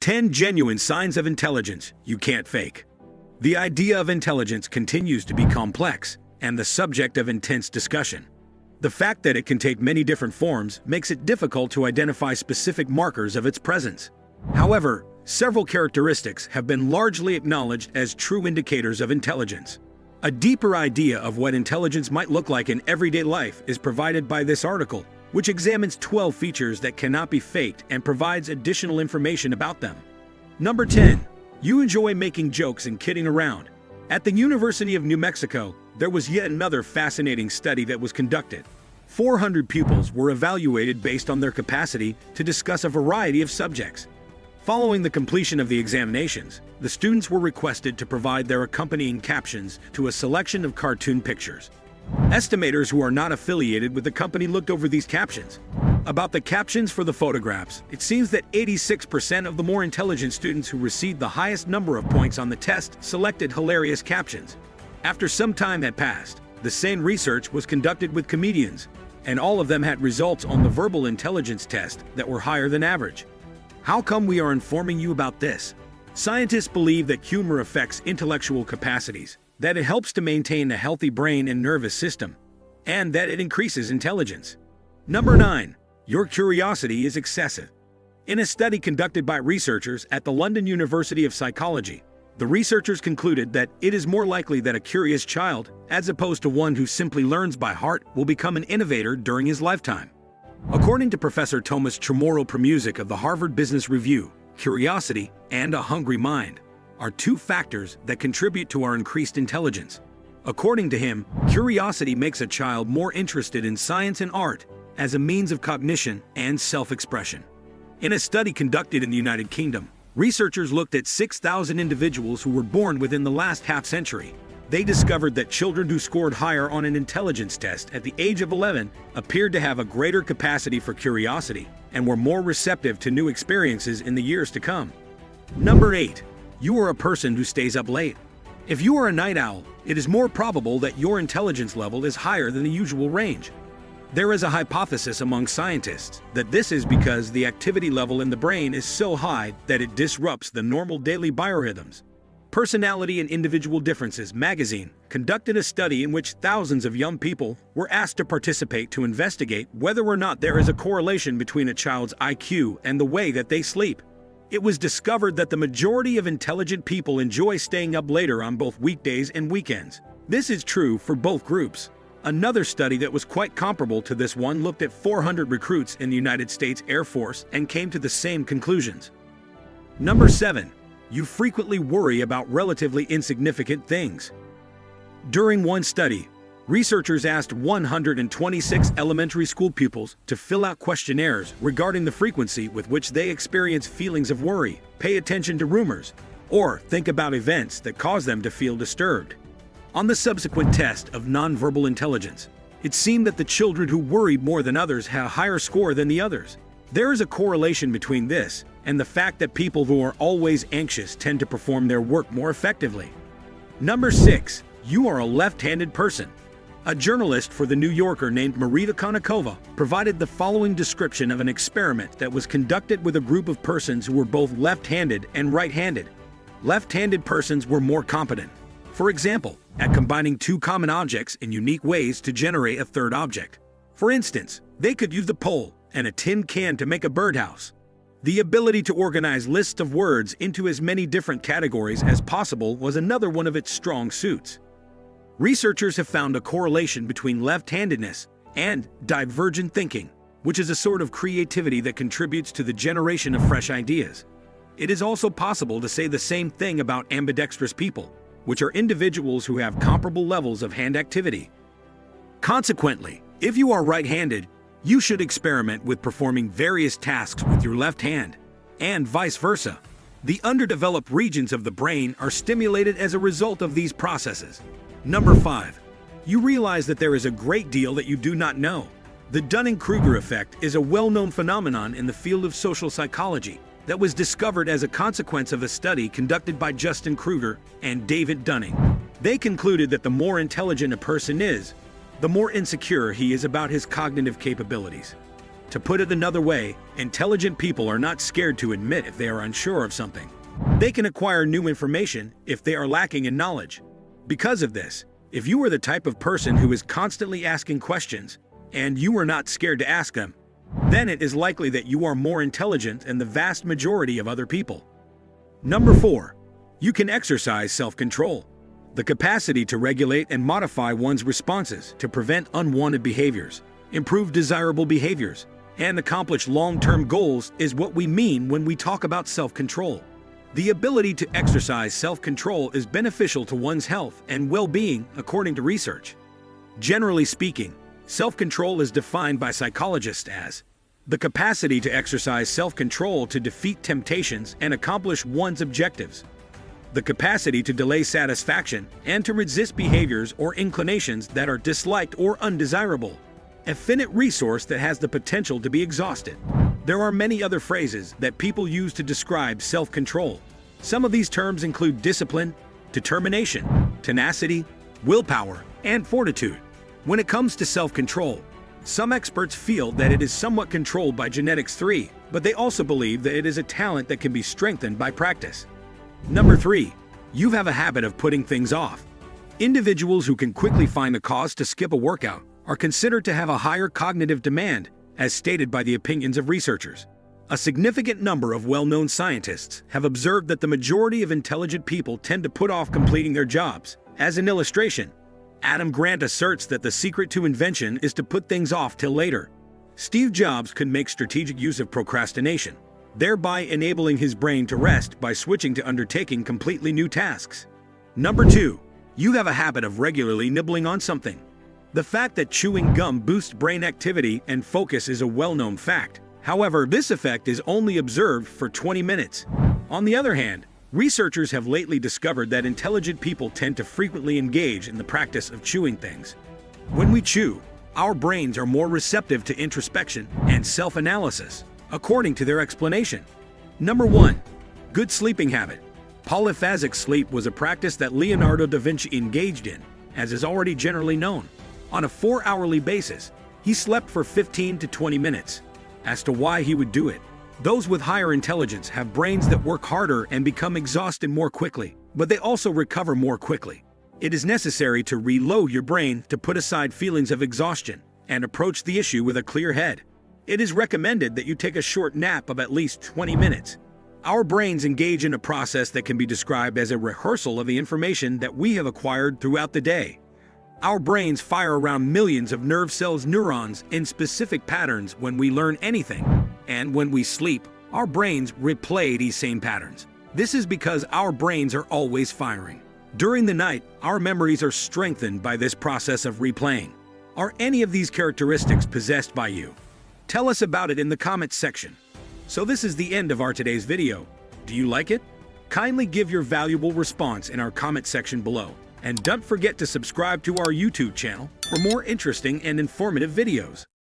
10 genuine signs of intelligence you can't fake. The idea of intelligence continues to be complex and the subject of intense discussion. The fact that it can take many different forms makes it difficult to identify specific markers of its presence. However, several characteristics have been largely acknowledged as true indicators of intelligence. A deeper idea of what intelligence might look like in everyday life is provided by this article, which examines 12 features that cannot be faked and provides additional information about them. Number 10. You enjoy making jokes and kidding around. At the University of New Mexico, there was yet another fascinating study that was conducted. 400 pupils were evaluated based on their capacity to discuss a variety of subjects. Following the completion of the examinations, the students were requested to provide their accompanying captions to a selection of cartoon pictures. Estimators who are not affiliated with the company looked over these captions. About the captions for the photographs, it seems that 86% of the more intelligent students who received the highest number of points on the test selected hilarious captions. After some time had passed, the same research was conducted with comedians, and all of them had results on the verbal intelligence test that were higher than average. How come we are informing you about this? Scientists believe that humor affects intellectual capacities, that it helps to maintain a healthy brain and nervous system, and that it increases intelligence. Number 9. Your curiosity is excessive. In a study conducted by researchers at the London University of Psychology, the researchers concluded that it is more likely that a curious child, as opposed to one who simply learns by heart, will become an innovator during his lifetime. According to Professor Thomas Chamorro-Premuzic of the Harvard Business Review, curiosity and a hungry mind are two factors that contribute to our increased intelligence. According to him, curiosity makes a child more interested in science and art as a means of cognition and self-expression. In a study conducted in the United Kingdom, researchers looked at 6,000 individuals who were born within the last half-century. They discovered that children who scored higher on an intelligence test at the age of 11 appeared to have a greater capacity for curiosity and were more receptive to new experiences in the years to come. Number 8. You are a person who stays up late. If you are a night owl, it is more probable that your intelligence level is higher than the usual range. There is a hypothesis among scientists that this is because the activity level in the brain is so high that it disrupts the normal daily biorhythms. Personality and Individual Differences magazine conducted a study in which thousands of young people were asked to participate to investigate whether or not there is a correlation between a child's IQ and the way that they sleep. It was discovered that the majority of intelligent people enjoy staying up later on both weekdays and weekends. This is true for both groups. Another study that was quite comparable to this one looked at 400 recruits in the United States Air Force and came to the same conclusions. Number 7. You frequently worry about relatively insignificant things. During one study, researchers asked 126 elementary school pupils to fill out questionnaires regarding the frequency with which they experience feelings of worry, pay attention to rumors, or think about events that cause them to feel disturbed. On the subsequent test of nonverbal intelligence, it seemed that the children who worried more than others had a higher score than the others. There is a correlation between this and the fact that people who are always anxious tend to perform their work more effectively. Number 6. You are a left-handed person. A journalist for The New Yorker named Marita Konnikova provided the following description of an experiment that was conducted with a group of persons who were both left-handed and right-handed. Left-handed persons were more competent, for example, at combining two common objects in unique ways to generate a third object. For instance, they could use the pole and a tin can to make a birdhouse. The ability to organize lists of words into as many different categories as possible was another one of its strong suits. Researchers have found a correlation between left-handedness and divergent thinking, which is a sort of creativity that contributes to the generation of fresh ideas. It is also possible to say the same thing about ambidextrous people, which are individuals who have comparable levels of hand activity. Consequently, if you are right-handed, you should experiment with performing various tasks with your left hand, and vice versa. The underdeveloped regions of the brain are stimulated as a result of these processes. Number 5. You realize that there is a great deal that you do not know. The Dunning-Kruger effect is a well-known phenomenon in the field of social psychology that was discovered as a consequence of a study conducted by Justin Kruger and David Dunning. They concluded that the more intelligent a person is, the more insecure he is about his cognitive capabilities. To put it another way, intelligent people are not scared to admit if they are unsure of something. They can acquire new information if they are lacking in knowledge. Because of this, if you are the type of person who is constantly asking questions, and you are not scared to ask them, then it is likely that you are more intelligent than the vast majority of other people. Number 4. You can exercise self-control. The capacity to regulate and modify one's responses to prevent unwanted behaviors, improve desirable behaviors, and accomplish long-term goals is what we mean when we talk about self-control. The ability to exercise self-control is beneficial to one's health and well-being according to research. Generally speaking, self-control is defined by psychologists as the capacity to exercise self-control to defeat temptations and accomplish one's objectives, the capacity to delay satisfaction and to resist behaviors or inclinations that are disliked or undesirable, a finite resource that has the potential to be exhausted. There are many other phrases that people use to describe self-control. Some of these terms include discipline, determination, tenacity, willpower, and fortitude. When it comes to self-control, some experts feel that it is somewhat controlled by genetics 3, but they also believe that it is a talent that can be strengthened by practice. Number 3. You have a habit of putting things off. Individuals who can quickly find a cause to skip a workout are considered to have a higher cognitive demand, as stated by the opinions of researchers. A significant number of well-known scientists have observed that the majority of intelligent people tend to put off completing their jobs. As an illustration, Adam Grant asserts that the secret to invention is to put things off till later. Steve Jobs could make strategic use of procrastination, thereby enabling his brain to rest by switching to undertaking completely new tasks. Number 2. You have a habit of regularly nibbling on something. The fact that chewing gum boosts brain activity and focus is a well-known fact. However, this effect is only observed for 20 minutes. On the other hand, researchers have lately discovered that intelligent people tend to frequently engage in the practice of chewing things. When we chew, our brains are more receptive to introspection and self-analysis, according to their explanation. Number 1. Good sleeping habit. Polyphasic sleep was a practice that Leonardo da Vinci engaged in, as is already generally known. On a 4-hourly basis, he slept for 15 to 20 minutes. As to why he would do it, those with higher intelligence have brains that work harder and become exhausted more quickly, but they also recover more quickly. It is necessary to reload your brain to put aside feelings of exhaustion and approach the issue with a clear head. It is recommended that you take a short nap of at least 20 minutes. Our brains engage in a process that can be described as a rehearsal of the information that we have acquired throughout the day. Our brains fire around millions of nerve cells neurons in specific patterns when we learn anything, and when we sleep, our brains replay these same patterns. This is because our brains are always firing. During the night, our memories are strengthened by this process of replaying. Are any of these characteristics possessed by you? Tell us about it in the comments section. So this is the end of our today's video. Do you like it? Kindly give your valuable response in our comment section below. And don't forget to subscribe to our YouTube channel for more interesting and informative videos.